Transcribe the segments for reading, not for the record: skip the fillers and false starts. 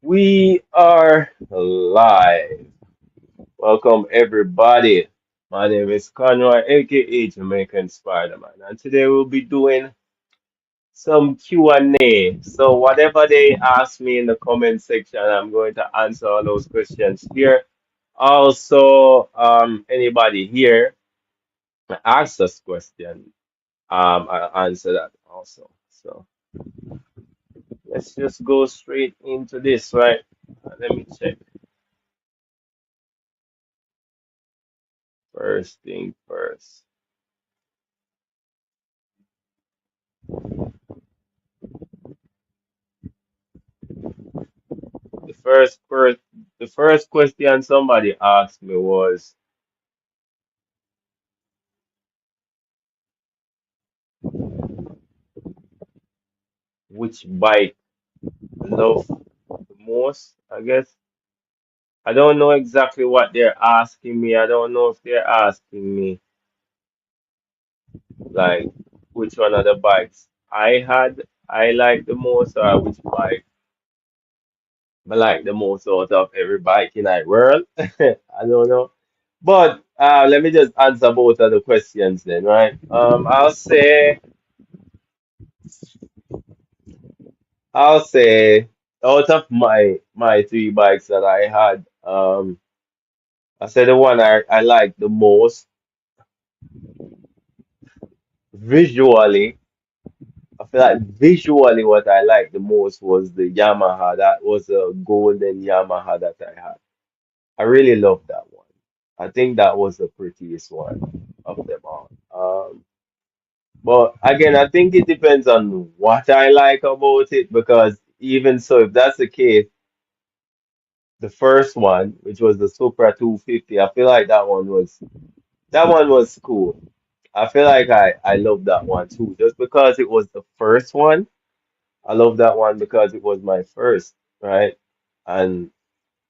We are live. Welcome everybody. My name is Conroy, aka Jamaican Spider-Man, and today we'll be doing some Q&A. So whatever they ask me in the comment section, I'm going to answer all those questions here. Also, anybody here ask us question, I'll answer that also. So let's just go straight into this, right? Let me check. First thing first. The the first question somebody asked me was which bike I love the most, I guess. I don't know exactly what they're asking me. I don't know if they're asking me like which one of the bikes I like the most or which bike I like the most out of every bike in the world. I don't know. But let me just answer both of the questions then, right? I'll say out of my three bikes that I had, I said the one I like the most visually. I feel like visually what I liked the most was the Yamaha. That was a golden Yamaha that I had. I really loved that one. I think that was the prettiest one of them all. But again, I think it depends on what I like about it because even so, if that's the case, the first one, which was the Supra 250, I feel like that one was cool. I feel like I love that one too, just because it was the first one. I love that one because it was my first, right? And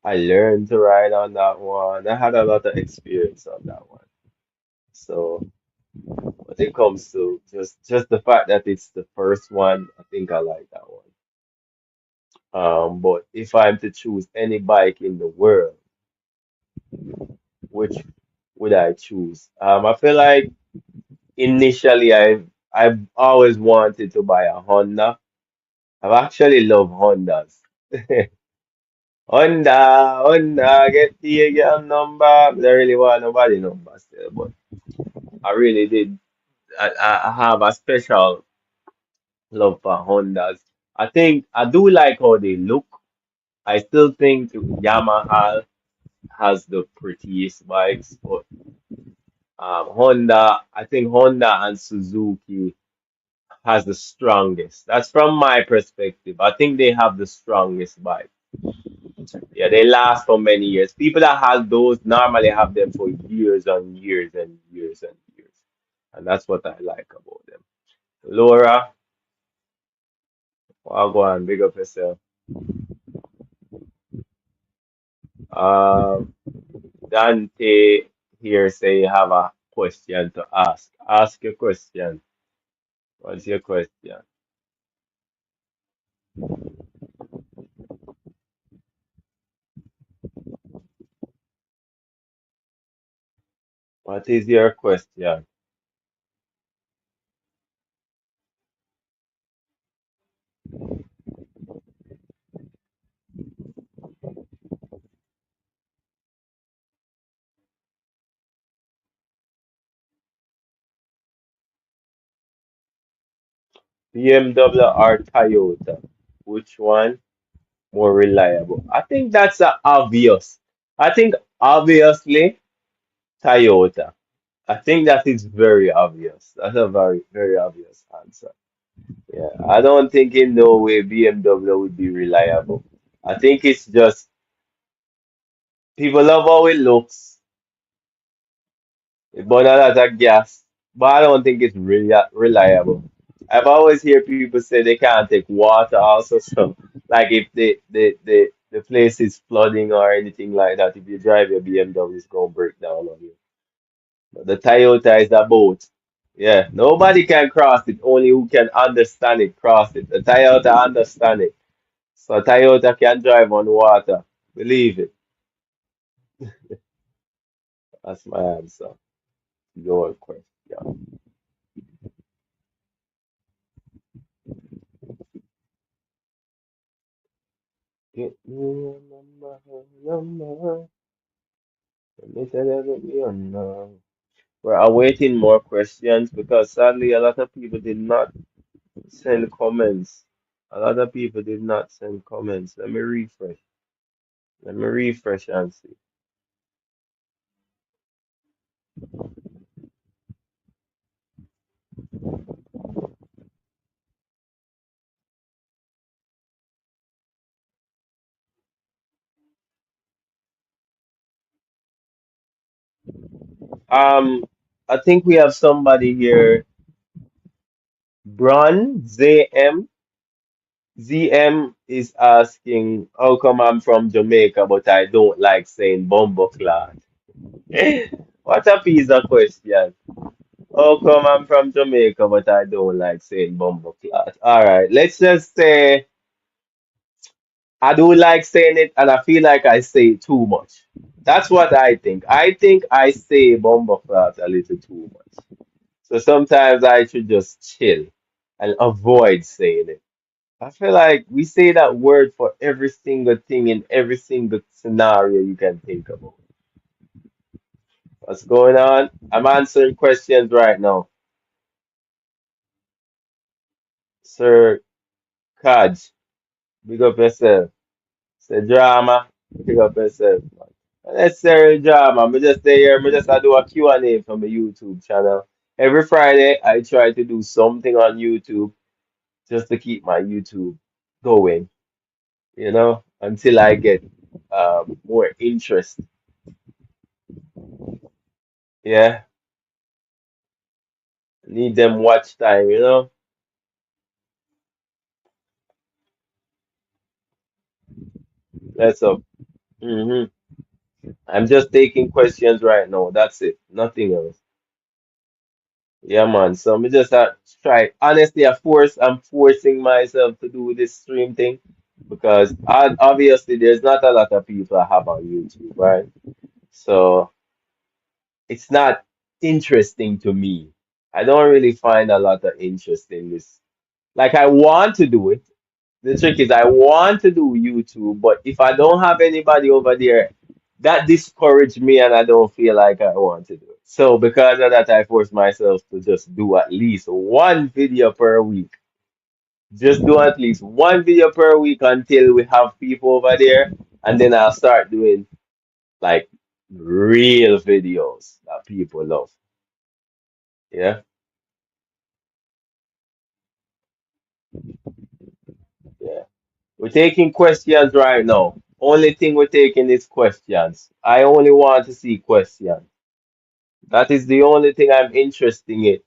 I learned to ride on that one. I had a lot of experience on that one. So when it comes to just the fact that it's the first one, I think I like that one. But if I'm to choose any bike in the world, which would I choose? I feel like initially I've always wanted to buy a Honda. I've actually loved Hondas. Honda, get the girl number. I don't really want nobody number still, but I really did. I have a special love for Hondas. I think I do like how they look. I still think Yamaha has the prettiest bikes, but Honda, I think Honda and Suzuki has the strongest. That's from my perspective. I think they have the strongest bike. Yeah, they last for many years. People that have those normally have them for years and years and years and years. And that's what I like about them. Laura, I'll go and big up yourself. Um, Dante here say you have a question to ask. Ask your question. What's your question? What is your question? BMW or Toyota? Which one more reliable? I think that's a obvious. I think obviously Toyota. I think that is very obvious. That's a very, very obvious answer. Yeah, I don't think in no way BMW would be reliable. I think it's just people love how it looks. It burn a lot of gas, but I don't think it's really reliable. I've always hear people say they can't take water also, so like if the place is flooding or anything like that, if you drive your BMW, it's gonna break down on you. But the Toyota is a boat. Yeah, nobody can cross it. Only who can understand it cross it. The Toyota understand it. So Toyota can drive on water. Believe it. That's my answer. Your question. Get me a number. Let me tell you, get me a number. We're awaiting more questions because sadly a lot of people did not send comments. A lot of people did not send comments. Let me refresh. Let me refresh and see. I think we have somebody here. Bron ZM. ZM is asking, how come I'm from Jamaica, but I don't like saying bumbleclad? What a piece of question. How come I'm from Jamaica, but I don't like saying bumbleclad? All right, let's just say I do like saying it, and I feel like I say it too much. That's what I think. I think I say bumbleclad a little too much. So sometimes I should just chill and avoid saying it. I feel like we say that word for every single thing in every single scenario you can think about. What's going on? I'm answering questions right now. Sir Kaj, big up yourself. Say drama, big up yourself. Not necessarily drama. I just stay here. I just do a Q&A for my YouTube channel. Every Friday, I try to do something on YouTube just to keep my YouTube going, until I get more interest. Yeah, need them watch time. That's up. hmm I'm just taking questions right now. That's it. Nothing else. Yeah, man. So me just try. Honestly, I'm forcing myself to do this stream thing because obviously there's not a lot of people I have on YouTube, right? So it's not interesting to me. I don't really find a lot of interest in this. Like I want to do it. The trick is I want to do YouTube, but if I don't have anybody over there, that discourage me and I don't feel like I want to do it. So because of that, I force myself to just do at least one video per week. Just do at least one video per week until we have people over there, and then I'll start doing like real videos that people love. Yeah, yeah. We're taking questions right now. Only thing we're taking is questions. I only want to see questions. That is the only thing I'm interested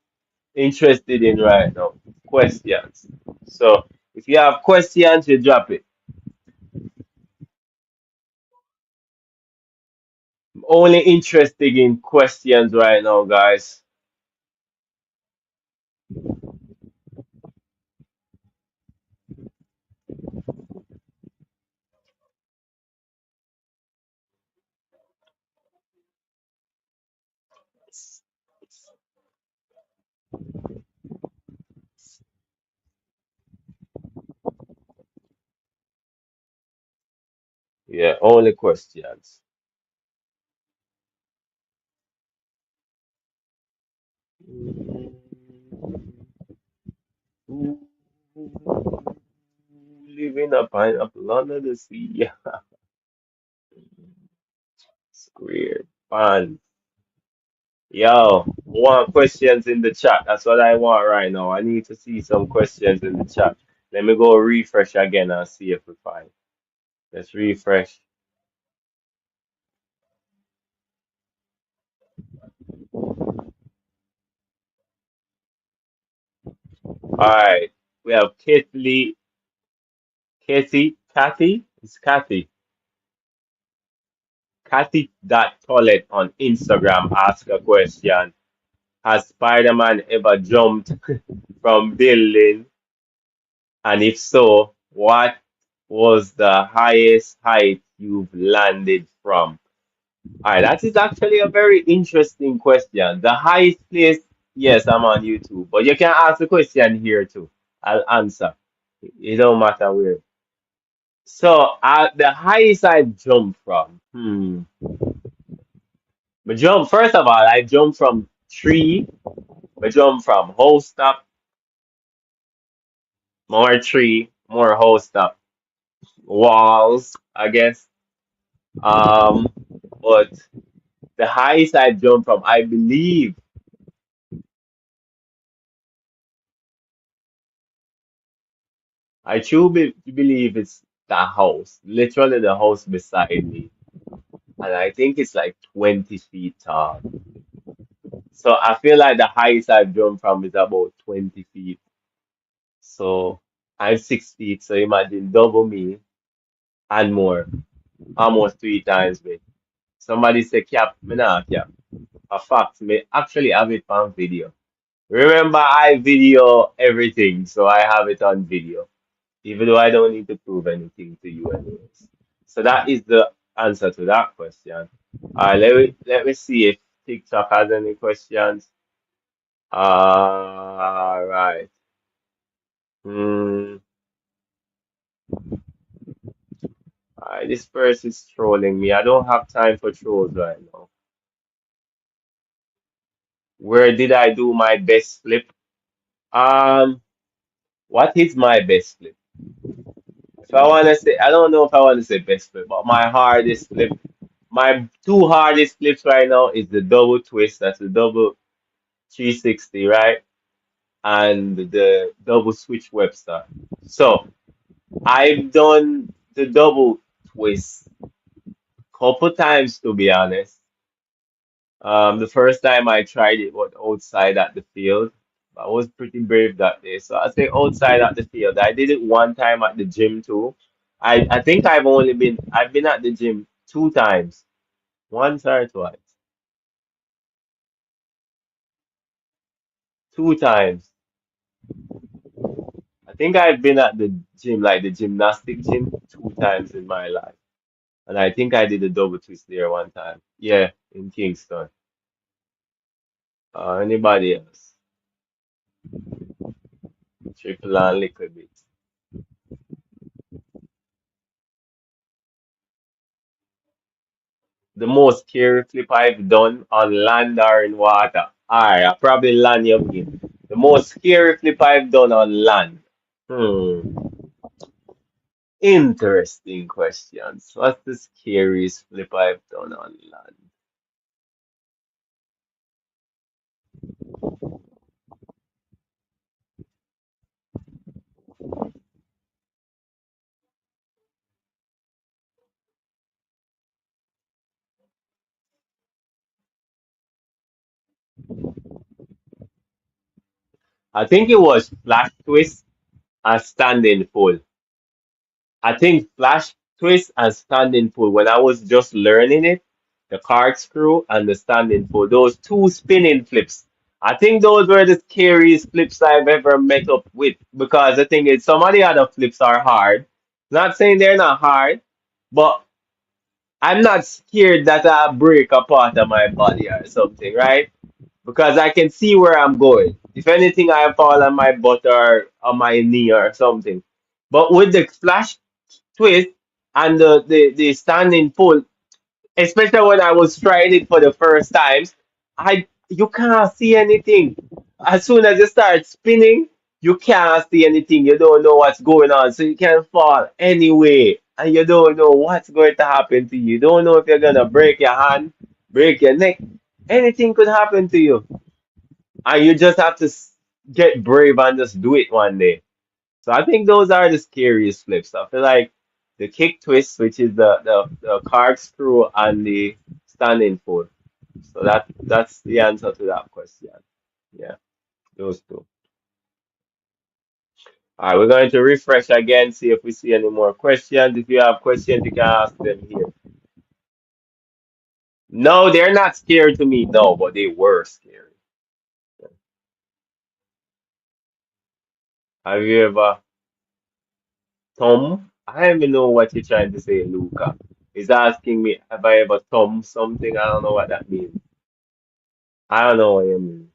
in right now. Questions. So if you have questions, you drop it. I'm only interested in questions right now, guys. Yeah, only questions. Living a pineapple under the sea. Square pan. Yo, want questions in the chat. That's what I want right now. I need to see some questions in the chat. Let me go refresh again and see if we find. Let's refresh. All right. We have Kathy. It's Kathy. On Instagram. Ask a question. Has Spider-Man ever jumped from building? And if so, what? was the highest height you've landed from? All right, that is actually a very interesting question. The highest place, yes, I'm on YouTube, but you can ask the question here too. I'll answer. It don't matter where. So, the highest I jumped from, I jump, first of all, I jump from tree, I jump from house top, more tree, more house top, walls, I guess. Um, but the highest I jumped from, I believe, I truly believe it's the house, literally the house beside me. And I think it's like 20 feet tall. So I feel like the highest I've jumped from is about 20 feet. So I'm 6 feet. So imagine double me and more, almost three times me. Somebody say cap, me nah cap. A fact, me actually have it on video. Remember, I video everything, so I have it on video, even though I don't need to prove anything to you anyways. So that is the answer to that question. Let me see if TikTok has any questions. All right. Hmm. This person is trolling me. I don't have time for trolls right now. Where did I do my best flip? Um, what is my best flip? If I want to say, I don't know if I want to say best flip, but my hardest flip, my two hardest flips right now is the double twist. That's the double 360, right? And the double switch Webster. So I've done the double twist couple times to be honest. The first time I tried it was outside at the field. I was pretty brave that day. So I say outside at the field. I did it one time at the gym too. I think I've been at the gym two times. Once or twice. Two times. I think I've been at the gym, like the gymnastic gym, two times in my life. And I think I did a double twist there one time. Yeah, in Kingston. Anybody else? Triple and little bit. The most scary flip I've done on land or in water. Alright, I probably land you mean. The most scary flip I've done on land. Hmm. Interesting questions. What's the scariest flip I've done on land? I think it was flash twist and standing full. I think flash twist and standing pull when I was just learning it, the corkscrew and the standing pull, those two spinning flips. I think those were the scariest flips I've ever met up with because the thing is, some of the other flips are hard. Not saying they're not hard, but I'm not scared that I'll break a part of my body or something, right? Because I can see where I'm going. If anything, I fall on my butt or on my knee or something. But with the flash twist and the standing pull, especially when I was trying it for the first time, I you can't see anything. As soon as you start spinning, you can't see anything. You don't know what's going on, so you can fall anyway, and you don't know what's going to happen to you. You don't know if you're gonna break your hand, break your neck. Anything could happen to you, and you just have to get brave and just do it one day. So I think those are the scariest flips. I feel like the kick twist, which is the corkscrew and the standing foot. So that's the answer to that question. Yeah, those two. All right, we're going to refresh again, see if we see any more questions. If you have questions, you can ask them here. No, they're not scary to me, no, but they were scary. Have you ever, Tom? I don't even know what you're trying to say, Luca. He's asking me, have I ever thumbed something? I don't know what that means. I don't know what you mean.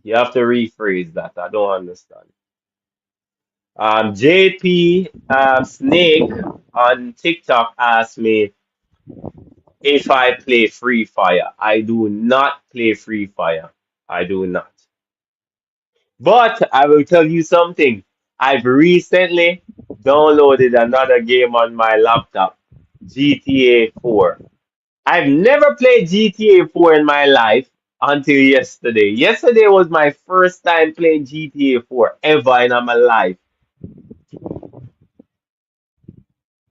You have to rephrase that. I don't understand. JP Snake on TikTok asked me if I play Free Fire. I do not play Free Fire. I do not. But I will tell you something. I've recently downloaded another game on my laptop, GTA 4. I've never played GTA 4 in my life until yesterday. Yesterday was my first time playing GTA 4 ever in my life.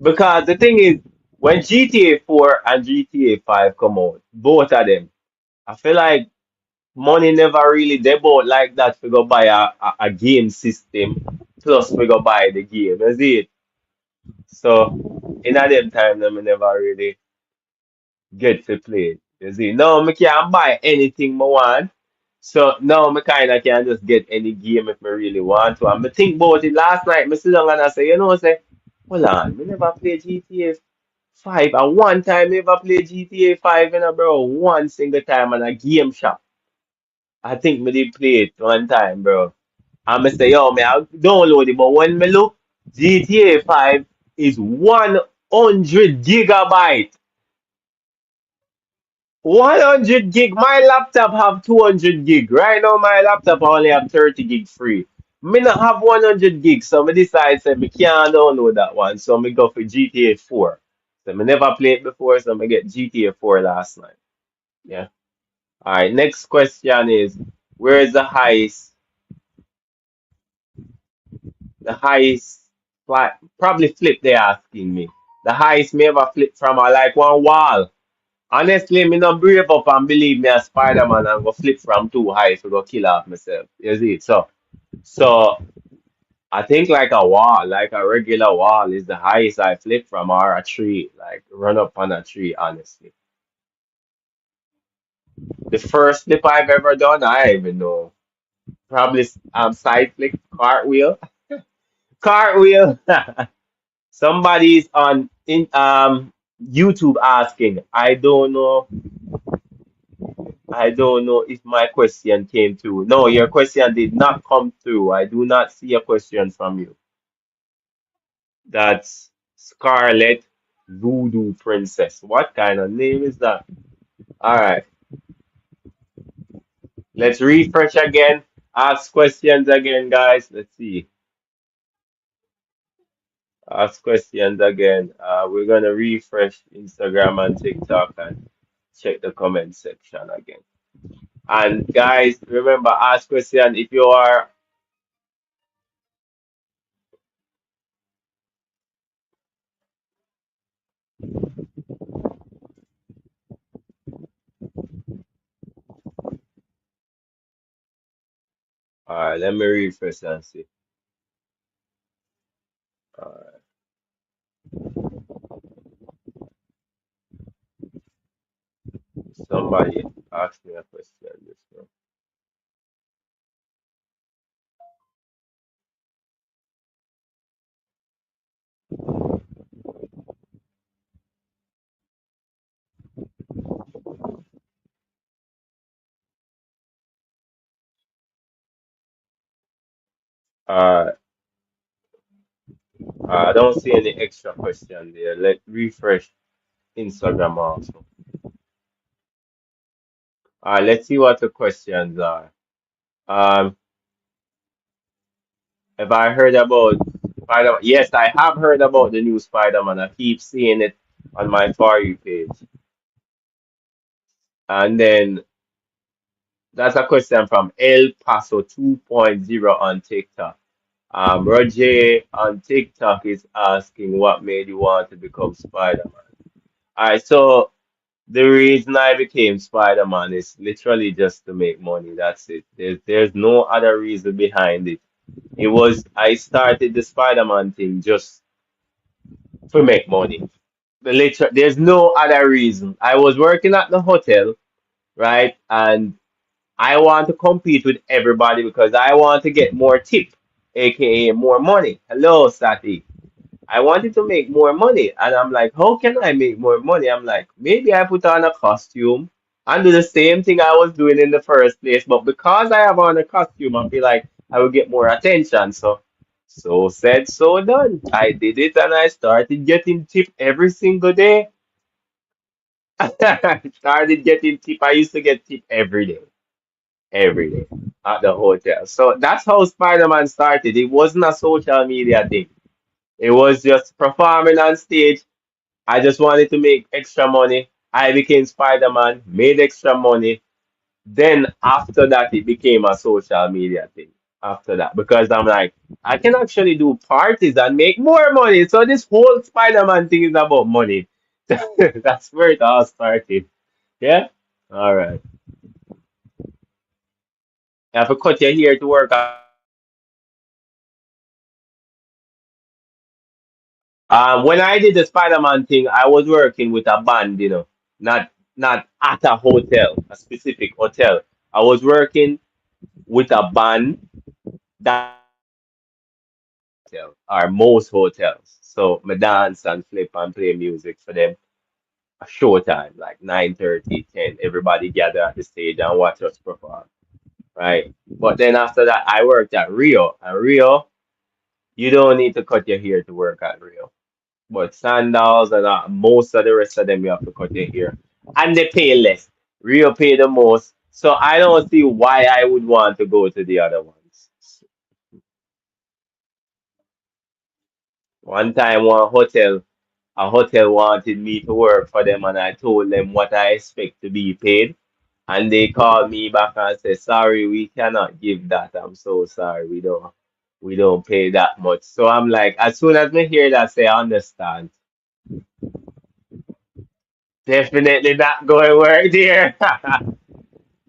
Because the thing is, when GTA 4 and GTA 5 come out, both of them, I feel like money never really they both like that to go buy a game system plus we go buy the game. You see it? So in a them time them never really get to play. You see, now I can buy anything I want. So now I kind of can just get any game if I really want to. And I think about it last night. I sit down and I say, say, hold on, I never play GTA 5. And one time I never play GTA 5, bro. One single time on a game shop. I think me did play it one time, bro. And I say, yo, I download it. But when me look, GTA 5 is 100 gigabyte. 100 gig. My laptop have 200 gig. Right now, my laptop only have 30 gig free. Me not have 100 gig, so me decide say me can't download that one. So me go for GTA 4. So me never played before, so me get GTA 4 last night. Yeah. All right. Next question is, where is the highest probably flip they asking me. The highest me ever flip from like one wall. Honestly, me not brave up and believe me a Spider-Man and go flip from too high to go kill off myself. You see it? So I think like a wall, like a regular wall is the highest I flip from or a tree, like run up on a tree, honestly. The first flip I've ever done, I don't even know. Probably side flick, cartwheel. Cartwheel. Somebody's on in YouTube asking. I don't know if my question came through. No, your question did not come through. I do not see a question from you. That's Scarlet Voodoo Princess. What kind of name is that? All right, let's refresh again. Ask questions again, guys. Let's see. Ask questions again. We're gonna refresh Instagram and TikTok and check the comment section again. And guys, remember, ask question if you are. Let me refresh and see. Uh, Somebody asked me a question just now. Uh, I don't see any extra question there. Let refresh Instagram also. Let's see what the questions are. Um, have I heard about Spider? Yes, I have heard about the new Spider-Man. I keep seeing it on my For You page. And then that's a question from El Paso 2.0 on TikTok. Roger on TikTok is asking what made you want to become Spider-Man. Alright, so the reason I became Spider-Man is literally just to make money. That's it. There's no other reason behind it. I started the Spider-Man thing just to make money. There's no other reason. I was working at the hotel, right? And I want to compete with everybody because I want to get more tip, aka more money. Hello, Sati. I wanted to make more money. And I'm like, how can I make more money? I'm like, maybe I put on a costume and do the same thing I was doing in the first place. But because I have on a costume, I feel like I will get more attention. So said, so done. I did it and I started getting tip every single day. I started getting tip. I used to get tip every day at the hotel. So that's how Spider-Man started. It wasn't a social media thing. It was just performing on stage. I just wanted to make extra money. I became Spider-Man, made extra money. Then after that, it became a social media thing. After that, because I'm like, I can actually do parties and make more money. So this whole Spider-Man thing is about money. That's where it all started. Yeah. All right. I have to cut you here to work. When I did the Spider-Man thing, I was working with a band, not at a hotel, a specific hotel. I was working with a band that are most hotels. So me dance and flip and play music for them a showtime, like 9:30, 10. Everybody gather at the stage and watch us perform, right? But then after that, I worked at Rio. At Rio, you don't need to cut your hair to work at Rio. But Sandals and most of the rest of them you have to cut your hair. And they pay less. Rio pay the most. So I don't see why I would want to go to the other ones. One time a hotel wanted me to work for them and I told them what I expect to be paid. And they called me back and said, sorry, we cannot give that. I'm so sorry. We don't pay that much. So I'm like, as soon as I hear that, say I understand. Definitely not going to work there.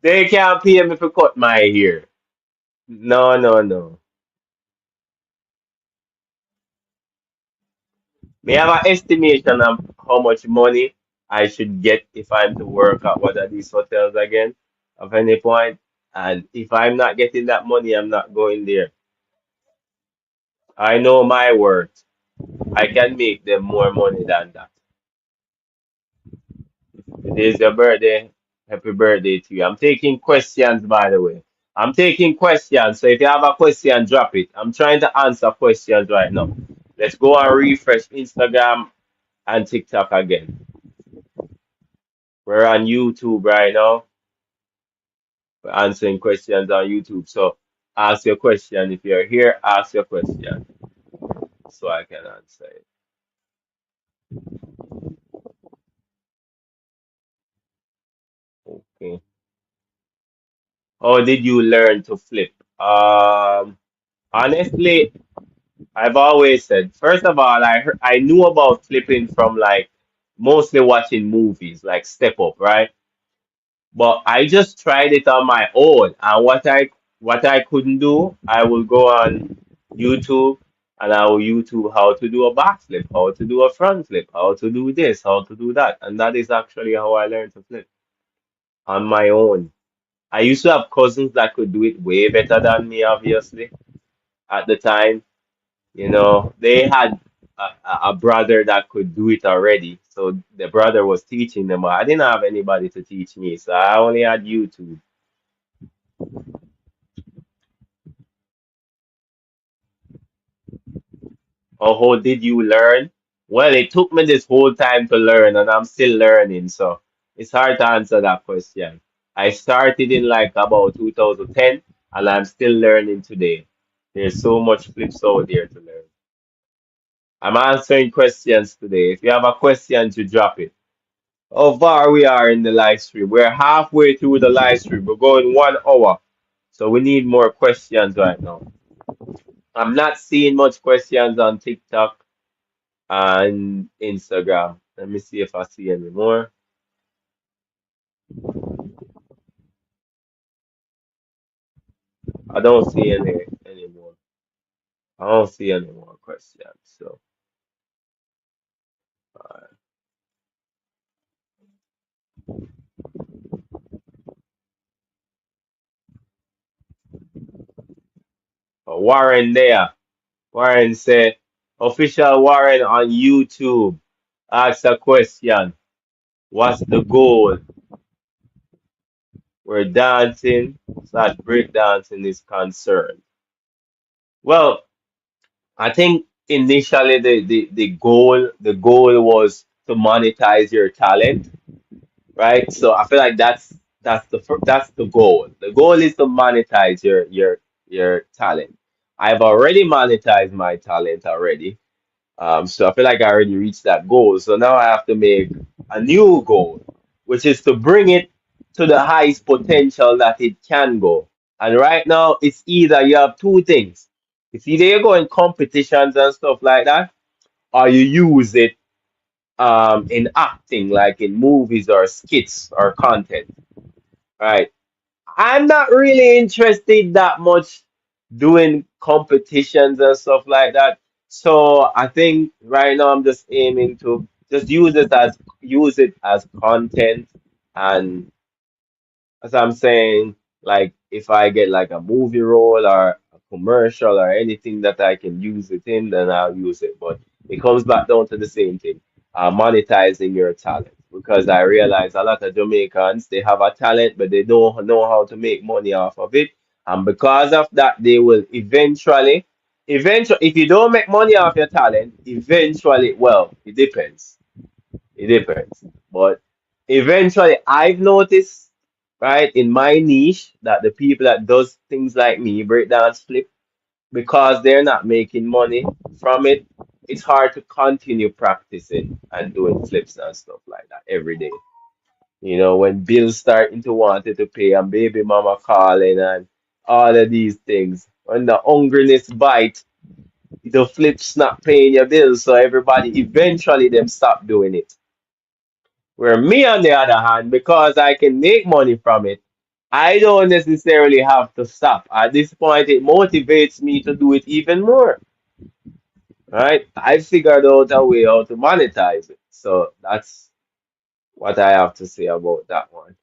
They can't pay me for cut my hair. No, no, no. May have an estimation of how much money I should get if I'm to work at one of these hotels again of any point. And if I'm not getting that money, I'm not going there. I know my worth. I can make them more money than that. It is your birthday. Happy birthday to you. I'm taking questions, by the way. I'm taking questions. So if you have a question, drop it. I'm trying to answer questions right now. Let's go and refresh Instagram and TikTok again. We're on YouTube right now. We're answering questions on YouTube. So ask your question. If you're here, ask your question so I can answer it. Okay. How did you learn to flip? Honestly, I've always said, first of all, I knew about flipping from like mostly watching movies like Step Up, right? But I just tried it on my own, and what I couldn't do, I will go on YouTube and I will YouTube how to do a backflip, how to do a front flip, how to do this, how to do that, and that is actually how I learned to flip on my own. I used to have cousins that could do it way better than me, obviously, at the time. They had a brother that could do it already. So the brother was teaching them, but I didn't have anybody to teach me. So I only had YouTube. How did you learn? Well, it took me this whole time to learn, and I'm still learning. So it's hard to answer that question. I started in like about 2010, and I'm still learning today. There's so much flips out there to learn. I'm answering questions today. If you have a question, to drop it. How far we are in the live stream? We're halfway through the live stream. We're going 1 hour. So we need more questions right now. I'm not seeing much questions on TikTok and Instagram. Let me see if I see any more. I don't see any anymore. I don't see any more questions. So Warren there. Warren said, Official Warren on YouTube asks a question. What's the goal where dancing slash breakdancing is concerned? Well, I think initially the goal was to monetize your talent, right? So I feel like that's the goal. The goal is to monetize your talent. I've already monetized my talent already. So I feel like I already reached that goal. So now I have to make a new goal, which is to bring it to the highest potential that it can go. And right now, it's either you have two things. It's either you go in competitions and stuff like that, or you use it in acting, like in movies or skits or content, right? I'm not really interested that much doing competitions and stuff like that. So I think right now I'm just aiming to just use it as content, and as I'm saying, like if I get like a movie role or a commercial or anything that I can use it in, then I'll use it. But it comes back down to the same thing, monetizing your talent. Because I realize a lot of Jamaicans, they have a talent, but they don't know how to make money off of it. And because of that, they will eventually, if you don't make money off your talent, eventually, well, it depends. It depends. But eventually, I've noticed, right, in my niche that the people that does things like me, breakdance flip, because they're not making money from it, it's hard to continue practicing and doing flips and stuff like that every day. You know, when bills starting to want it to pay and baby mama calling and all of these things, when the hungriness bite, the flip's not paying your bills, so everybody eventually them stop doing it. Where me, on the other hand, because I can make money from it, I don't necessarily have to stop. At this point, it motivates me to do it even more. Right? I figured out a way how to monetize it. So that's what I have to say about that one.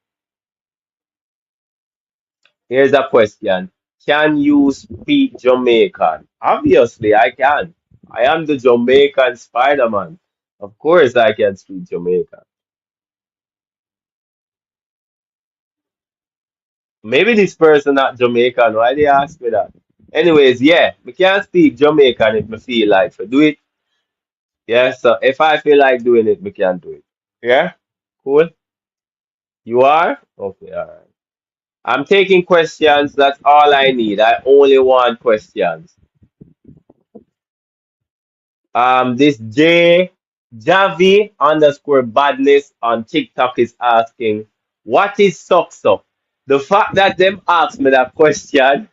Here's a question. Can you speak Jamaican? Obviously, I can. I am the Jamaican Spider-Man. Of course, I can speak Jamaican. Maybe this person not Jamaican. Why they ask me that? Anyways, yeah, we can speak Jamaican if me feel like to do it. Yeah, so if I feel like doing it, we can do it. Yeah, cool. You are? Okay, all right. I'm taking questions. That's all I need. I only want questions. This J Javi underscore badness on TikTok is asking, what is suck suck? The fact that them asked me that question,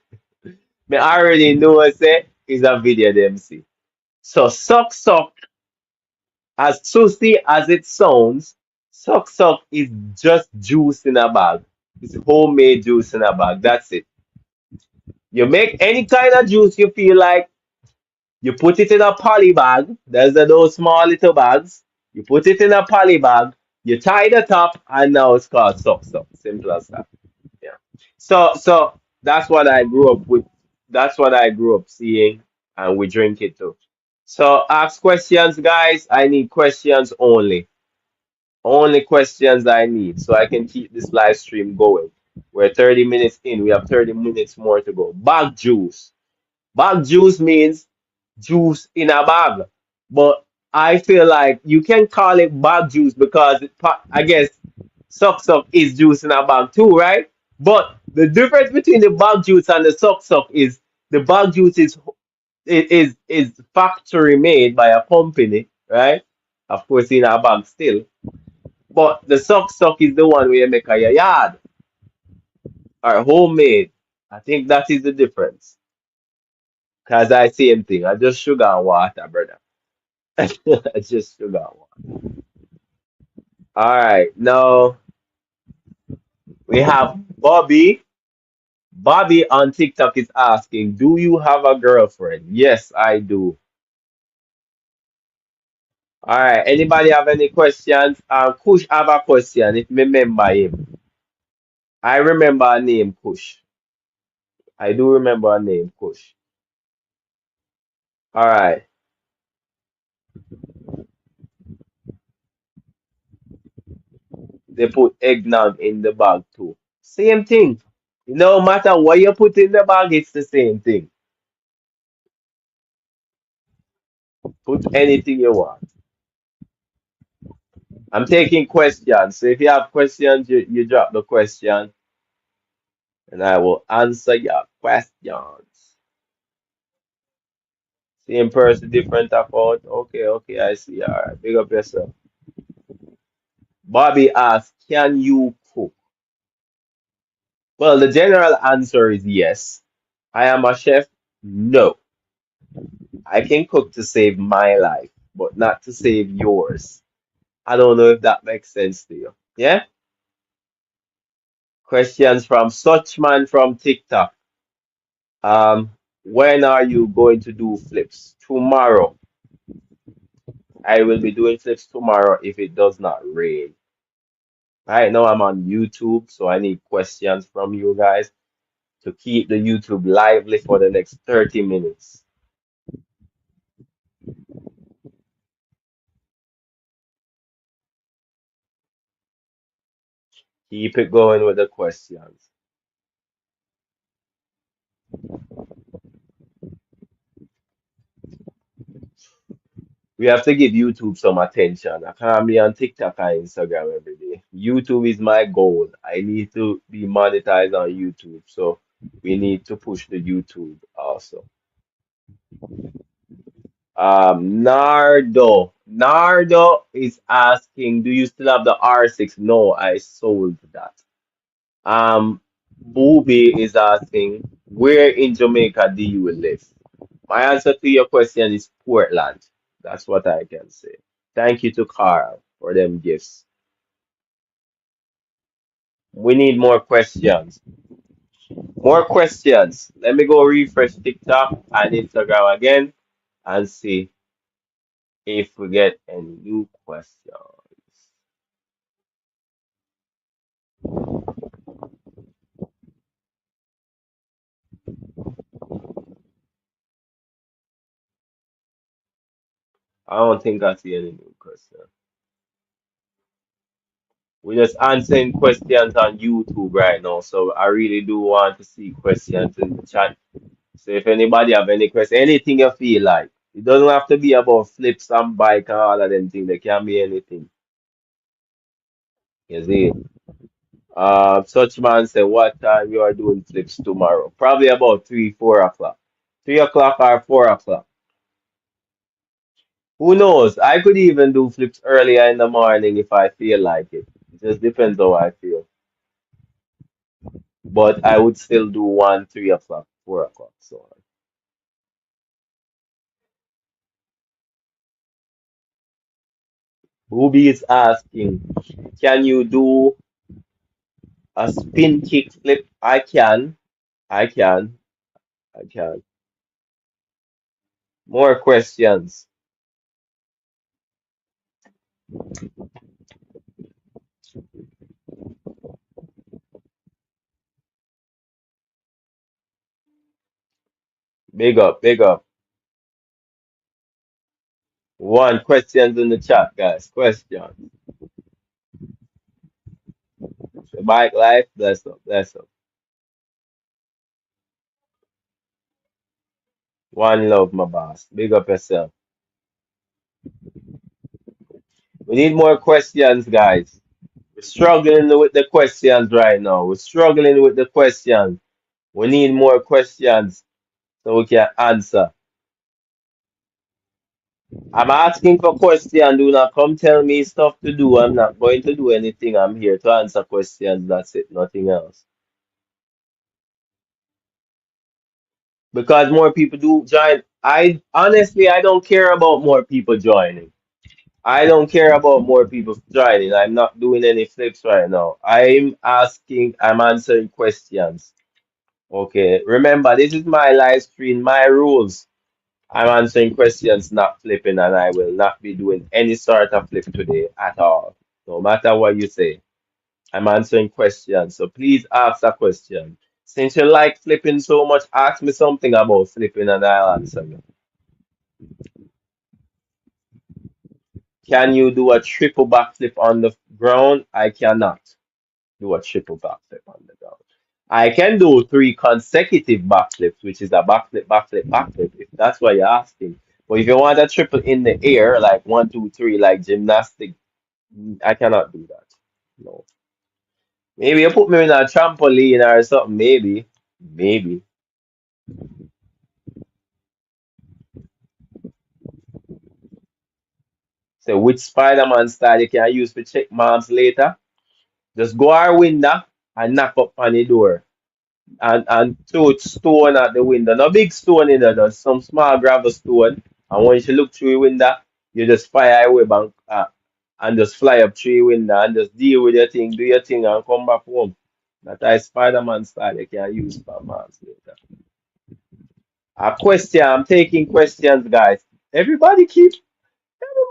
me already know say is a video them see. So suck suck, as sushi as it sounds, suck suck is just juice in a bag. It's homemade juice in a bag. That's it. You make any kind of juice you feel like, you put it in a poly bag. There's those small little bags. You put it in a poly bag, you tie the top, and now it's called suck suck. Simple as that. Yeah. So that's what I grew up with. That's what I grew up seeing, and we drink it too. So ask questions, guys. I need questions only. Only questions I need so I can keep this live stream going. We're 30 minutes in. We have 30 minutes more to go. Bag juice. Bag juice means juice in a bag. But I feel like you can call it bag juice because I guess suck suck is juice in a bag too, right? But the difference between the bag juice and the suck suck is the bag juice is factory made by a company, right? Of course, in a bag still. But the suck suck is the one where you make a your yard or homemade. I think that is the difference. Cause I same thing. I just sugar and water, brother. I just sugar and water. All right, now we have Bobby. Bobby on TikTok is asking, "Do you have a girlfriend?" Yes, I do. All right. Anybody have any questions? Kush have a question. If me remember him, I remember a name Kush. I do remember a name Kush. All right. they put eggnog in the bag too. Same thing. No matter what you put in the bag, it's the same thing. Put anything you want. I'm taking questions. So if you have questions, you drop the question and I will answer your questions. Same person, different account. Okay, okay, I see. All right, big up yourself. Bobby asks, can you cook? Well, the general answer is yes. I am a chef. No. I can cook to save my life, but not to save yours. I don't know if that makes sense to you. Yeah? Questions from Suchman from TikTok. When are you going to do flips? Tomorrow. I will be doing flips tomorrow if it does not rain. Right now I'm on YouTube, so I need questions from you guys to keep the YouTube lively for the next 30 minutes. Keep it going with the questions. We have to give YouTube some attention. I can't be on TikTok and Instagram every day. YouTube is my goal. I need to be monetized on YouTube. So we need to push the YouTube also. Nardo. Nardo is asking, do you still have the R6? No, I sold that. Um, Booby is asking, where in Jamaica do you live? My answer to your question is Portland. That's what I can say. Thank you to Carl for them gifts. We need more questions. More questions. Let me go refresh TikTok and Instagram again and see if we get any new questions. I don't think I see any new questions. We're just answering questions on YouTube right now, so I really do want to see questions in the chat. So if anybody have any question, anything you feel like, it doesn't have to be about flips and bike and all of them things. There can be anything. You see? Such man say, what time you are doing flips tomorrow? Probably about 3, 4 o'clock. 3 o'clock or 4 o'clock. Who knows? I could even do flips earlier in the morning if I feel like it. It just depends how I feel. But I would still do 1, 3 o'clock, 4 o'clock. So Ruby is asking, can you do a spin kick flip? I can. I can. I can. More questions. Big up, big up. One questions in the chat, guys. Question. The bike life, bless up, bless up. One love, my boss. Big up yourself. We need more questions, guys. We're struggling with the questions right now. We're struggling with the questions. We need more questions so we can answer. I'm asking for questions. Do not come tell me stuff to do. I'm not going to do anything. I'm here to answer questions. That's it. Nothing else. Because more people do join. I honestly, I don't care about more people joining. I don't care about more people joining. I'm not doing any flips right now. I'm answering questions. Okay. Remember, this is my live stream, my rules. I'm answering questions, not flipping, and I will not be doing any sort of flip today at all. No matter what you say. I'm answering questions. So please ask a question. Since you like flipping so much, ask me something about flipping and I'll answer you. Can you do a triple backflip on the ground, I cannot do a triple backflip on the ground. I can do three consecutive backflips, which is a backflip, backflip, backflip, if that's what you're asking. But if you want a triple in the air, like one, two, three, like gymnastic, I cannot do that. No. Maybe you put me in a trampoline or something, maybe. Maybe. So which Spider-Man style you can use to check moms later? Just go our window and knock up on the door and throw stone at the window. No big stone in there, just some small gravel stone. And once you look through the window, you just fire away and just fly up through the window and just deal with your thing, do your thing and come back home. That is Spider-Man style you can use for moms later. A question, I'm taking questions, guys. Everybody keep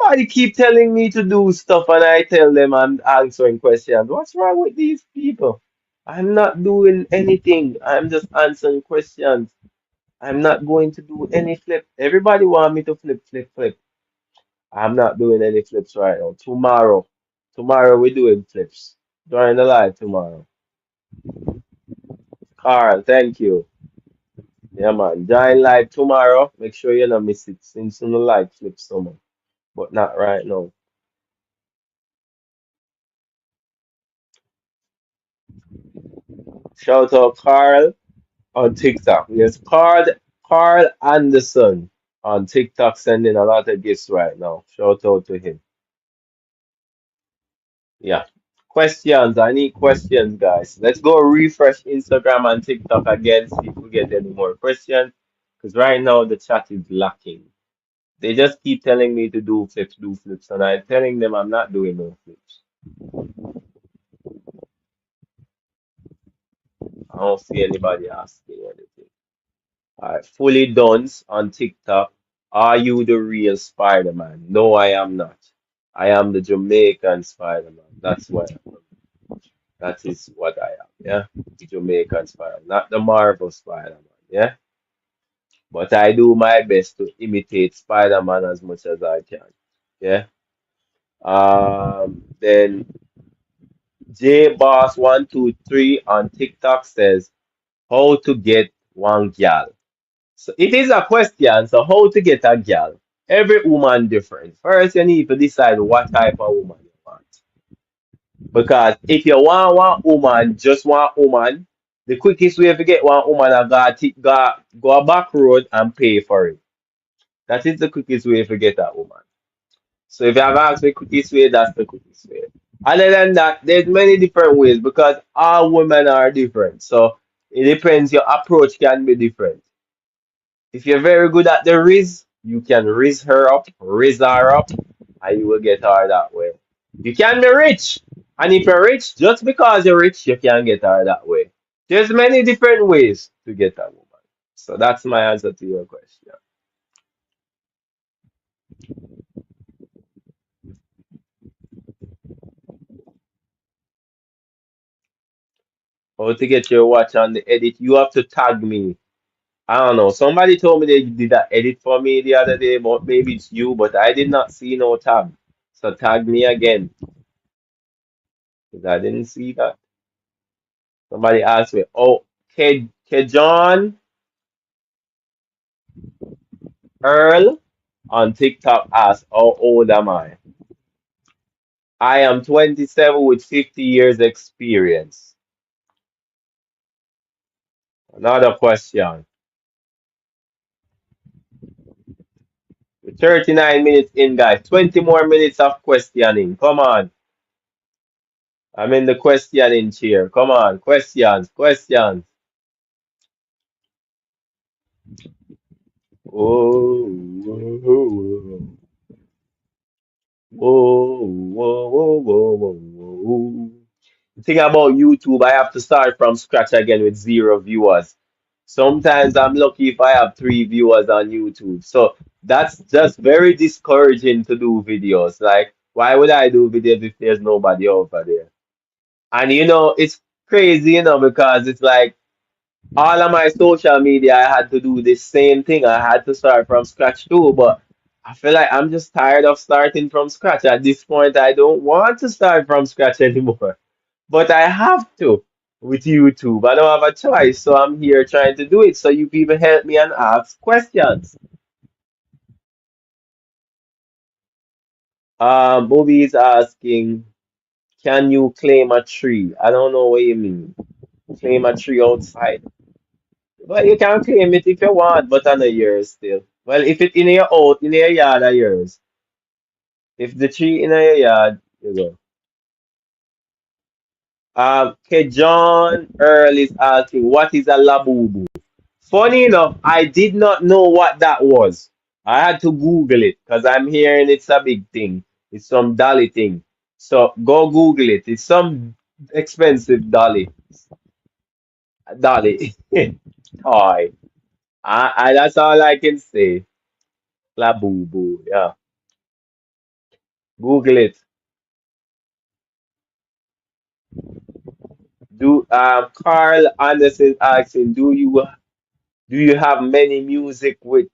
Everybody keep telling me to do stuff and I tell them I'm answering questions. What's wrong with these people? I'm not doing anything. I'm just answering questions. I'm not going to do any flip. Everybody want me to flip, flip, flip. I'm not doing any flips right now. Tomorrow we're doing flips. During the live tomorrow. Carl, thank you. Yeah, man. Join live tomorrow. Make sure you don't miss it since you don't like flips so much. But not right now. Shout out Carl on TikTok. Yes, Carl Anderson on TikTok sending a lot of gifts right now. Shout out to him. Yeah. Questions. I need questions, guys. Let's go refresh Instagram and TikTok again, see if we get any more questions. Because right now the chat is lacking. They just keep telling me to do flips, and I'm telling them I'm not doing no flips. I don't see anybody asking anything. Alright, fully done on TikTok. Are you the real Spider-Man? No, I am not. I am the Jamaican Spider-Man. That is what I am. Yeah, the Jamaican Spider-Man, not the Marvel Spider-Man. Yeah, but I do my best to imitate Spider-Man as much as I can. Yeah. Then J Boss 123 on TikTok says how to get one gal. So it is a question. So how to get a gal? Every woman different. First, you need to decide what type of woman you want. Because if you want one woman, just one woman, the quickest way to get one woman, I go a back road and pay for it. That is the quickest way to get a woman. So if you have asked me quickest way, that's the quickest way. Other than that, there's many different ways because all women are different. So it depends. Your approach can be different. If you're very good at the riz, you can riz her up, and you will get her that way. You can be rich, and if you're rich, just because you're rich, you can get her that way. There's many different ways to get a woman. So that's my answer to your question. How to get your watch on the edit? You have to tag me. I don't know. Somebody told me they did that edit for me the other day, but maybe it's you, but I did not see no tag. So tag me again, because I didn't see that. Somebody asked me, oh, Kejon Earl on TikTok asked, how old am I? I am 27 with 50 years experience. Another question. We're 39 minutes in, guys. 20 more minutes of questioning. Come on. I'm in the questioning chair. Come on. Questions. Questions. Oh, whoa, whoa, whoa, whoa, whoa, whoa, whoa, whoa. The thing about YouTube, I have to start from scratch again with zero viewers. Sometimes I'm lucky if I have three viewers on YouTube. So that's just very discouraging to do videos. Like, why would I do videos if there's nobody over there? And it's crazy, because it's like all of my social media, I had to do the same thing. I had to start from scratch too. But I feel like I'm just tired of starting from scratch. At this point, I don't want to start from scratch anymore. But I have to with YouTube. I don't have a choice, so I'm here trying to do it. So you people help me and ask questions. Bobby is asking, can you claim a tree? I don't know what you mean. Claim a tree outside. Well, you can claim it if you want, but on a yours still. Well, if it in your out, in your yard, are yours. If the tree in your yard, you go. Okay, John Earl is asking, what is a labubu? Funny enough, I did not know what that was. I had to Google it because I'm hearing it's a big thing. It's some dolly thing. So go Google it. It's some expensive dolly toy. That's all I can say. Labubu. Yeah. Google it. Carl Anderson asking, do you have many music with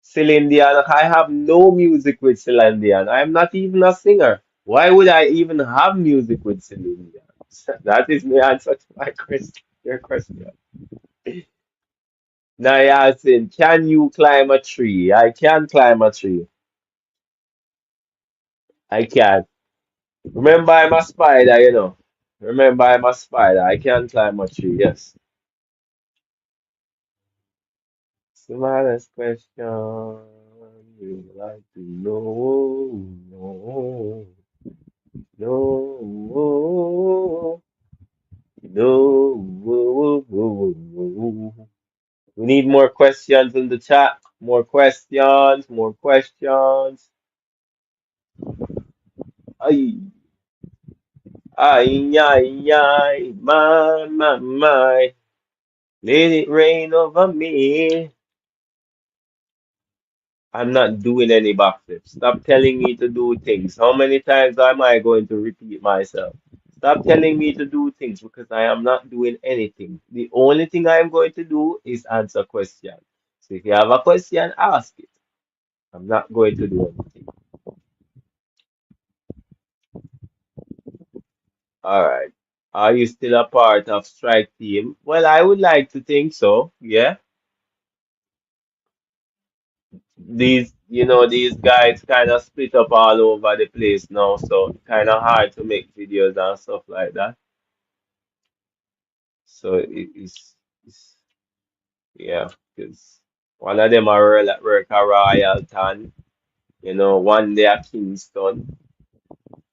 Celine Dion? I have no music with Celine Dion. I'm not even a singer. Why would I even have music with Celine Dion? That is my answer to my question. Your question. Now you're asking, can you climb a tree? I can climb a tree. I can. Remember, I'm a spider, you know. Remember, I'm a spider. I can climb a tree, yes. Smallest question you would like to know. No, no, no. We need more questions in the chat. More questions, more questions. Ay, ay, my. Let it rain over me. I'm not doing any backflips. Stop telling me to do things. How many times am I going to repeat myself? Stop telling me to do things because I am not doing anything. The only thing I am going to do is answer questions. So if you have a question, ask it. I'm not going to do anything. All right. Are you still a part of Strike Team? Well, I would like to think so. Yeah. These guys kind of split up all over the place now, so kind of hard to make videos and stuff like that. So it's yeah, because one of them are work a Royalton, one day at Kingston,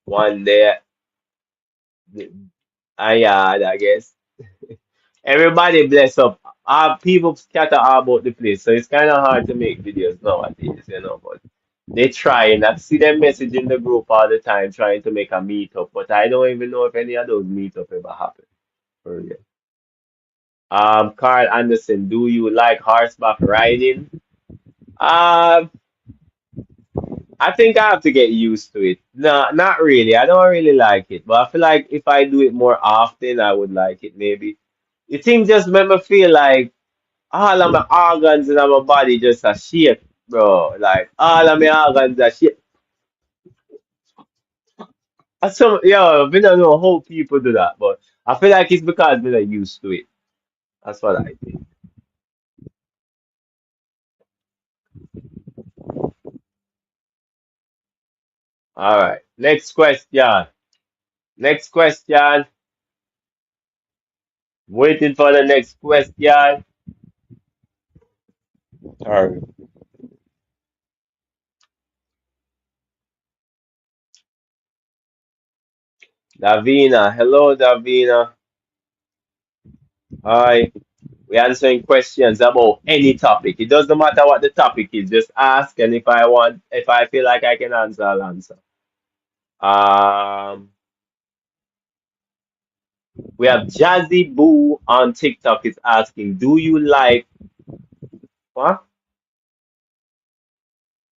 one day at Yard, I guess. Everybody bless up. People scatter all about the place, so it's kind of hard to make videos nowadays. But they try, and I see them message in the group all the time trying to make a meetup, but I don't even know if any of those meetup ever happen. For real. Carl Anderson, do you like horseback riding? Um, I think I have to get used to it. No, not really. I don't really like it, but I feel like if I do it more often, I would like it maybe. The thing just make me feel like all of my organs in my body just a shake, bro. Like all of my organs are shake. We don't know how people do that, but I feel like it's because we're not used to it. That's what I think. All right. Next question. Next question. Waiting for the next question. All right. Davina. Hello, Davina. Hi. We're answering questions about any topic. It doesn't matter what the topic is. Just ask, and if I feel like I can answer, I'll answer. Um, we have Jazzy Boo on TikTok is asking, do you like what?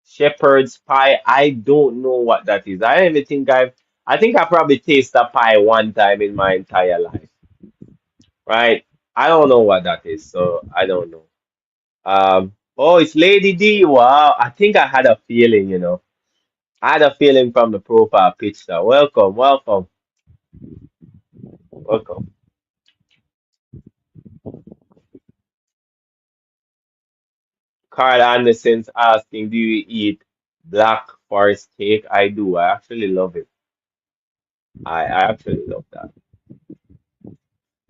Shepherd's pie? I don't know what that is. I think I probably tasted a pie one time in my entire life, right? I don't know what that is, so I don't know. Oh, it's Lady D. Wow. I think I had a feeling. I had a feeling from the profile picture. Welcome, welcome, welcome. Carl Anderson's asking, do you eat black forest cake? I do. I actually love it. I actually love that.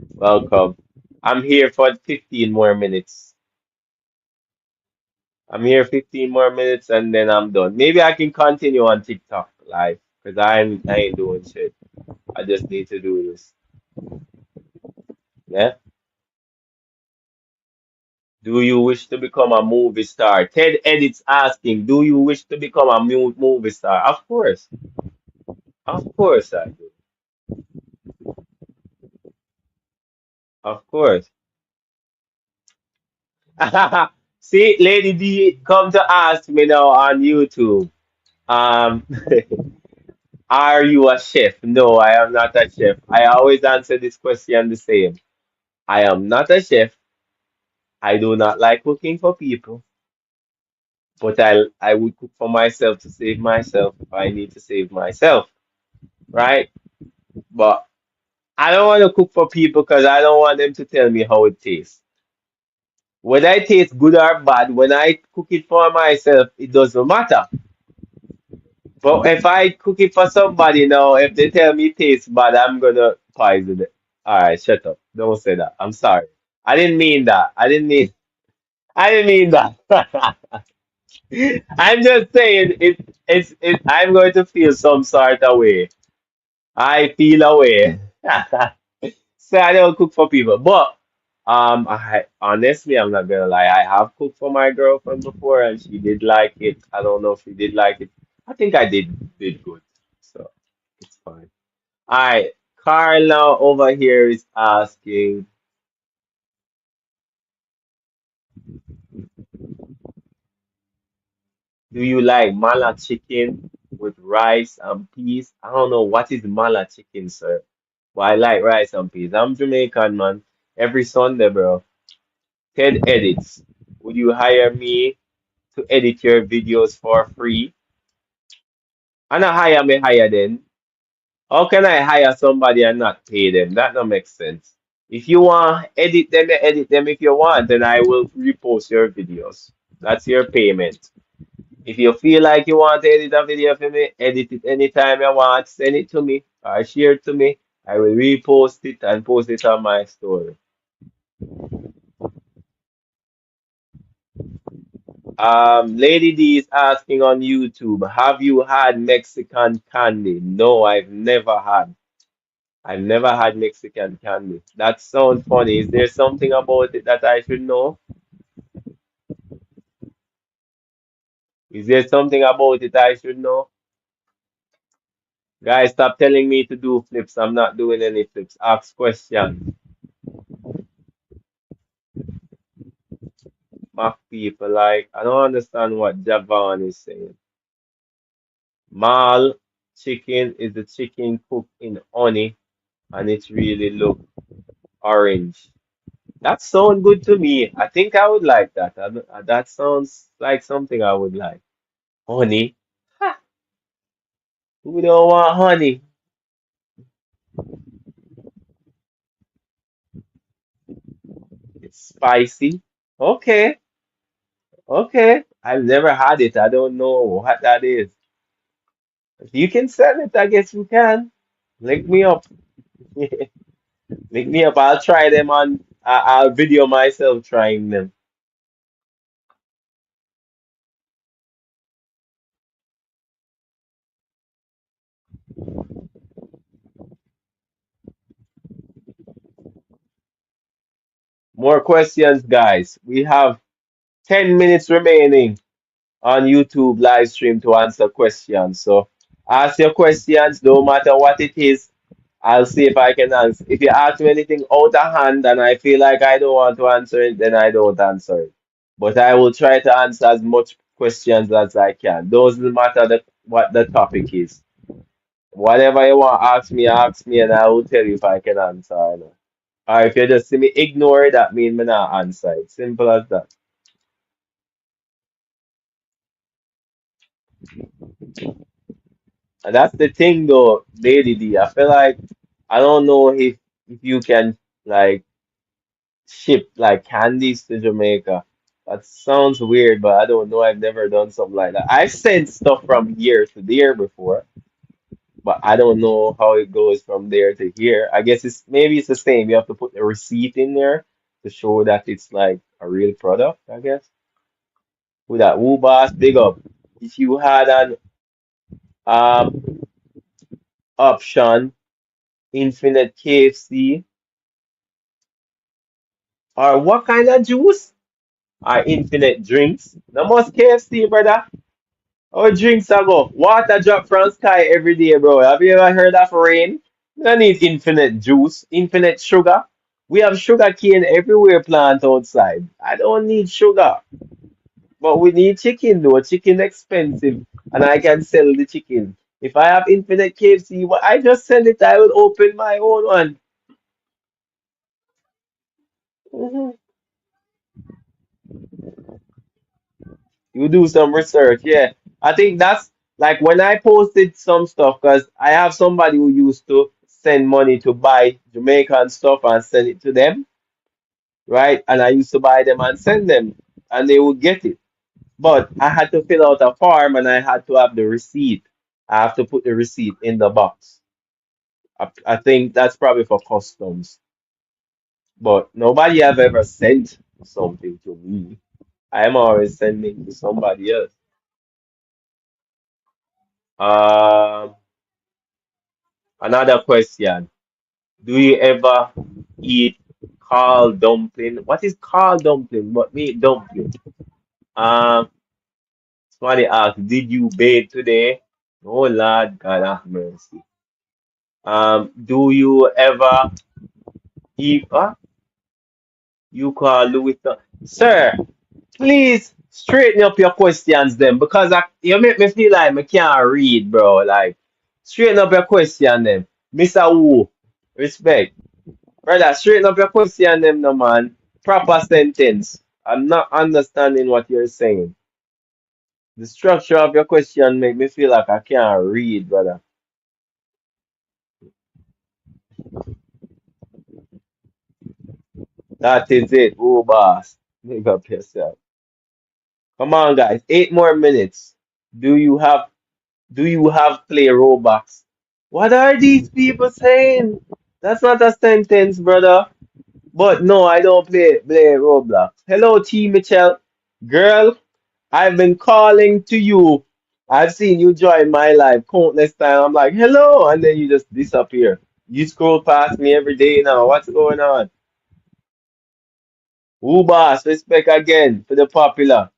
Welcome. I'm here for 15 more minutes. I'm here 15 more minutes and then I'm done. Maybe I can continue on TikTok live because I ain't doing shit. I just need to do this. Yeah. Do you wish to become a movie star? Ted Edits asking, do you wish to become a movie star? Of course. Of course I do. Of course. See, Lady D come to ask me now on YouTube. Um, are you a chef? No, I am not a chef. I always answer this question the same. I am not a chef. I do not like cooking for people, but I would cook for myself to save myself if I need to save myself, right? But I don't want to cook for people because I don't want them to tell me how it tastes. Whether it tastes good or bad, when I cook it for myself, it doesn't matter. But if I cook it for somebody now, if they tell me it tastes bad, I'm gonna poison it. All right, shut up. Don't say that. I'm sorry. I didn't mean that. I didn't mean that. I'm just saying it. I'm going to feel some sort of way. I feel a way. So I don't cook for people. But I honestly, I'm not gonna lie. I have cooked for my girlfriend before, and she did like it. I don't know if she did like it. I think I did good. So it's fine. All right, Carl now over here is asking, do you like mala chicken with rice and peas? I don't know what is mala chicken, sir. But I like rice and peas. I'm Jamaican, man. Every Sunday, bro. Ted edits. Would you hire me to edit your videos for free? And I hire me hire then. How can I hire somebody and not pay them? That don't make sense. If you want edit them, edit them if you want, then I will repost your videos. That's your payment. If you feel like you want to edit a video for me, edit it anytime you want, send it to me or share it to me. I will repost it and post it on my story. Lady D is asking on YouTube, have you had Mexican candy? No, I've never had. I've never had Mexican candy. That sounds funny. Is there something about it that I should know? Is there something about it I should know? Guys, stop telling me to do flips. I'm not doing any flips. Ask questions. Mock people like, I don't understand what Javan is saying. Mal chicken is the chicken cooked in honey and it really look orange. That sounds good to me. I think I would like that. That sounds like something I would like. Honey? Ha! Who don't want honey? It's spicy. Okay, okay. I've never had it. I don't know what that is. If you can sell it, I guess you can. Link me up. Link me up. I'll try them on. I'll video myself trying them. More questions, guys. We have 10 minutes remaining on YouTube live stream to answer questions. So ask your questions, no matter what it is. I'll see if I can answer. If you ask me anything out of hand and I feel like I don't want to answer it, then I don't answer it. But I will try to answer as much questions as I can. Doesn't matter what the topic is. Whatever you want, ask me, and I will tell you if I can answer or not. Or if you just see me ignore it, that means me not answer it. Simple as that. And that's the thing though, Lady D. I feel like I don't know if you can like ship like candies to Jamaica. That sounds weird, but I don't know. I've never done something like that. I've sent stuff from here to there before, but I don't know how it goes from there to here. I guess it's maybe it's the same. You have to put the receipt in there to show that it's like a real product, I guess. With that Woo Boss, big up. If you had an um option, infinite KFC, or what kind of juice? Or infinite drinks? No more KFC, brother. Our drinks are go. Water drop from sky every day, bro. Have you ever heard of rain? We don't need infinite juice, infinite sugar. We have sugar cane everywhere plant outside. I don't need sugar. But we need chicken though. Chicken expensive. And I can sell the chicken. If I have infinite KFC, well, I just sell it. I will open my own one. Mhm. You do some research, yeah. I think that's like when I posted some stuff, because I have somebody who used to send money to buy Jamaican stuff and send it to them, right? And I used to buy them and send them, and they would get it. But I had to fill out a form and I had to have the receipt. I have to put the receipt in the box. I think that's probably for customs. But nobody have ever sent something to me. I am always sending to somebody else. Um, Another question. Do you ever eat Carl dumpling? What is Carl dumpling? What meat dumpling? Um, Somebody asked, did you bathe today? Oh Lord, God have mercy. Do you ever eat? You call Louis? Sir, please straighten up your questions then, because you make me feel like I can't read, bro. Like, straighten up your question then, Mr. Wu. Respect. Brother, straighten up your question, them, no man. Proper sentence. I'm not understanding what you're saying. The structure of your question make me feel like I can't read, brother. That is it. Oh, boss. Make up yourself. Come on, guys. 8 more minutes. Do you have Do you have play Roblox? What are these people saying? That's not a sentence, brother. But no, I don't play Roblox. Hello, T. Mitchell. Girl, I've been calling to you. I've seen you join my live countless time. I'm like, hello, and then you just disappear. You scroll past me every day now. What's going on? Ubas, respect again for the popular.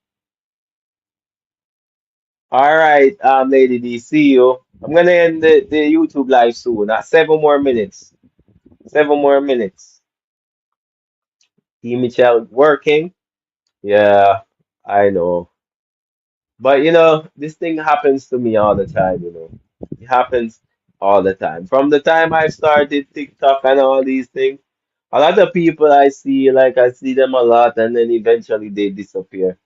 All right, Lady D, see you. I'm gonna end the YouTube live soon. 7 more minutes. 7 more minutes. T. Mitchell working. Yeah, I know. But this thing happens to me all the time. It happens all the time. From the time I started TikTok and all these things, a lot of people I see, like I see them a lot, and then eventually they disappear.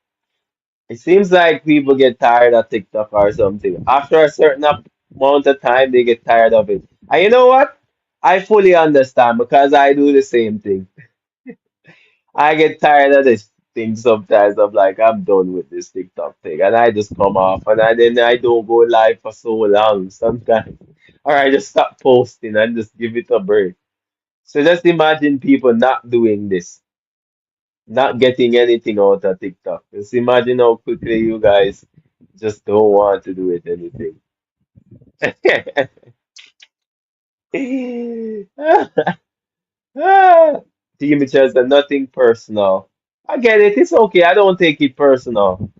It seems like people get tired of TikTok or something. After a certain amount of time, they get tired of it. And you know what? I fully understand because I do the same thing. I get tired of this thing sometimes. I'm like, I'm done with this TikTok thing. And I just come off then I don't go live for so long sometimes. Or I just stop posting and just give it a break. So just imagine people not doing this, not getting anything out of TikTok. Just imagine how quickly you guys just don't want to do it anything. Team just nothing personal. I get it. It's okay. I don't take it personal.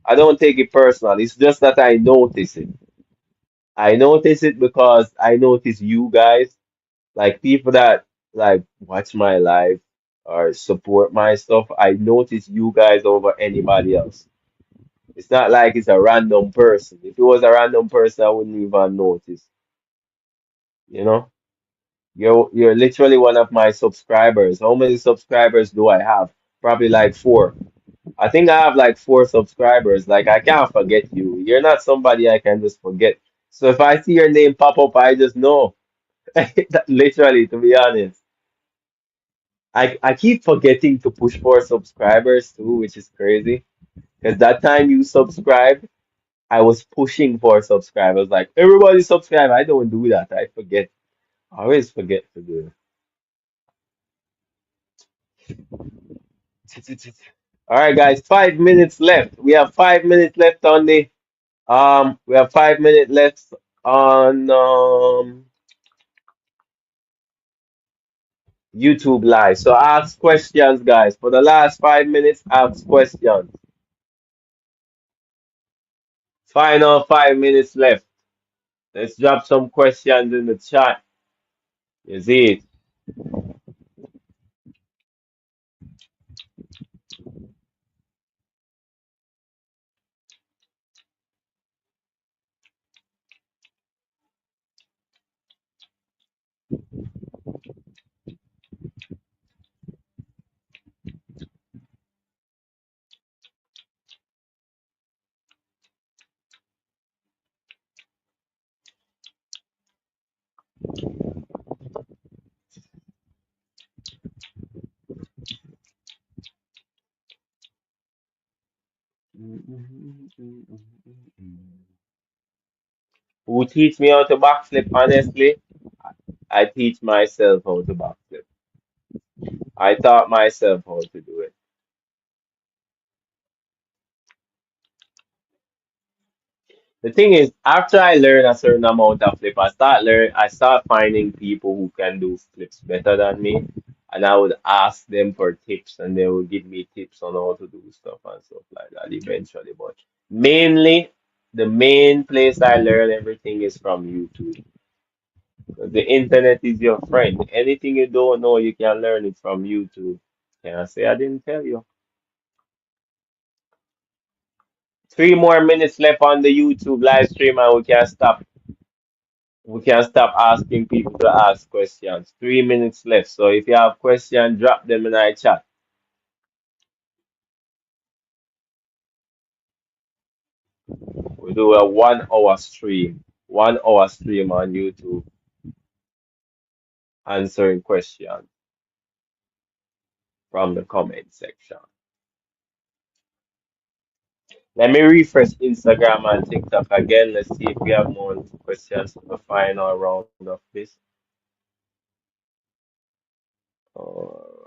I don't take it personal. It's just that I notice it. I notice it because I notice you guys, like people that like watch my life or support my stuff. I notice you guys over anybody else. It's not like it's a random person. If it was a random person, I wouldn't even notice. You know, you're literally one of my subscribers. How many subscribers do I have? Probably like four. I think I have like 4 subscribers. Like I can't forget you. You're not somebody I can just forget. So if I see your name pop up, I just know. Literally, to be honest. I keep forgetting to push for subscribers too, which is crazy. Because that time you subscribed, I was pushing for subscribers. Like everybody subscribe. I don't do that. I forget. I always forget to do it. All right, guys, 5 minutes left. We have 5 minutes left on the we have 5 minutes left on YouTube Live. So ask questions, guys. For the last 5 minutes, ask questions. Final 5 minutes left. Let's drop some questions in the chat. You see it? Who teach me how to backflip? Honestly, I teach myself how to backflip. I taught myself how to do it. The thing is, after I learn a certain amount of flip, I start finding people who can do flips better than me, and I would ask them for tips, and they would give me tips on how to do stuff and stuff like that eventually. But mainly, the main place I learn everything is from YouTube. 'Cause the internet is your friend. Anything you don't know, you can learn it from YouTube. Can I say I didn't tell you? 3 more minutes left on the YouTube live stream, and we can stop. We can stop asking people to ask questions. 3 minutes left. So if you have questions, drop them in our chat. We do a 1 hour stream. 1 hour stream on YouTube answering questions from the comment section. Let me refresh Instagram and TikTok again. Let's see if we have more questions for the final round of this. Alright.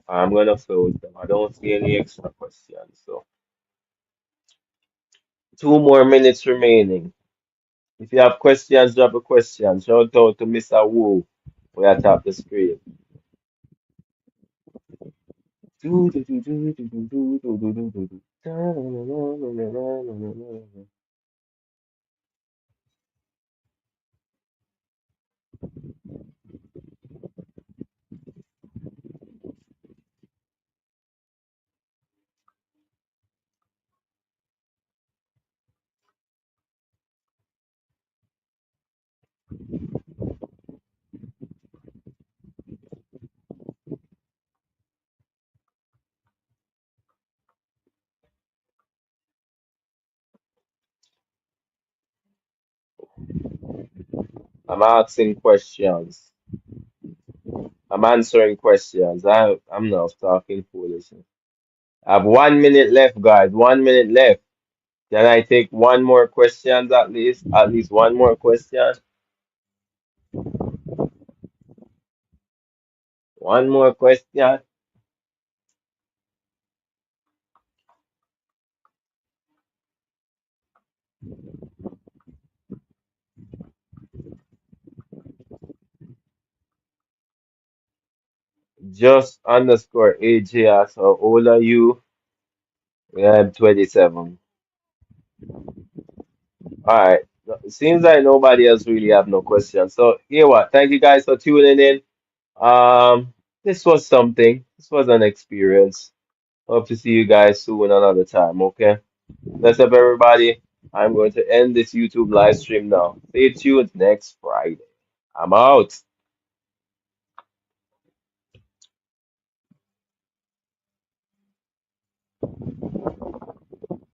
I'm gonna close them. I don't see any extra questions. So 2 more minutes remaining. If you have questions, drop a question. Shout out to Mr. Wu. We are top the screen. I'm asking questions. I'm answering questions. I'm not talking foolishness. I have 1 minute left, guys. 1 minute left. Can I take one more question at least? At least one more question? One more question? Just underscore AJ asks, how old are you? I'm 27. Alright. It seems like nobody else really have no questions. So here what? Thank you guys for tuning in. This was something. This was an experience. Hope to see you guys soon another time, okay? Bless up everybody. I'm going to end this YouTube live stream now. Stay tuned next Friday. I'm out.